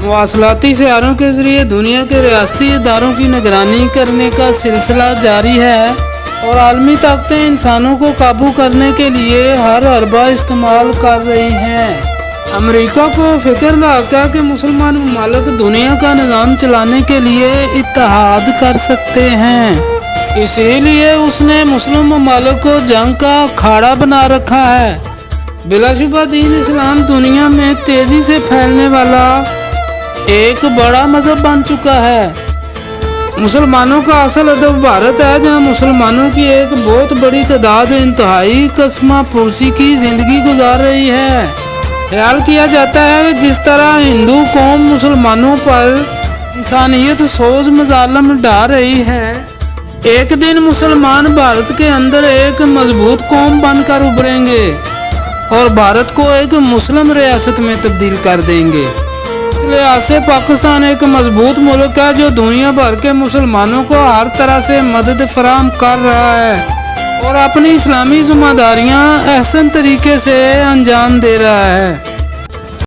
मवासलाती सैयारों के ज़रिए दुनिया के रियासती इदारों की निगरानी करने का सिलसिला जारी है और आलमी ताकतें इंसानों को काबू करने के लिए हर हरबा इस्तेमाल कर रही हैं। अमेरिका को फिक्र लाका कि मुसलमान ममालिक दुनिया का निज़ाम चलाने के लिए इत्तेहाद कर सकते हैं, इसीलिए उसने मुस्लिम ममालिक को जंग का अखाड़ा बना रखा है। बिलाशुबा दीन इस्लाम दुनिया में तेज़ी से फैलने वाला एक बड़ा मज़हब बन चुका है। मुसलमानों का असल अदब भारत है, जहाँ मुसलमानों की एक बहुत बड़ी तादाद इंतहाई कस्मा पुरसी की ज़िंदगी गुजार रही है। ख्याल किया जाता है कि जिस तरह हिंदू कौम मुसलमानों पर इंसानियत सोज मजालम ढा रही है, एक दिन मुसलमान भारत के अंदर एक मजबूत कौम बनकर उभरेंगे और भारत को एक मुस्लिम रियासत में तब्दील कर देंगे। लिहाज से पाकिस्तान एक मजबूत मुल्क है जो दुनिया भर के मुसलमानों को हर तरह से मदद फराहम कर रहा है और अपनी इस्लामी जिम्मेदारियां अहसन तरीके से अंजाम दे रहा है।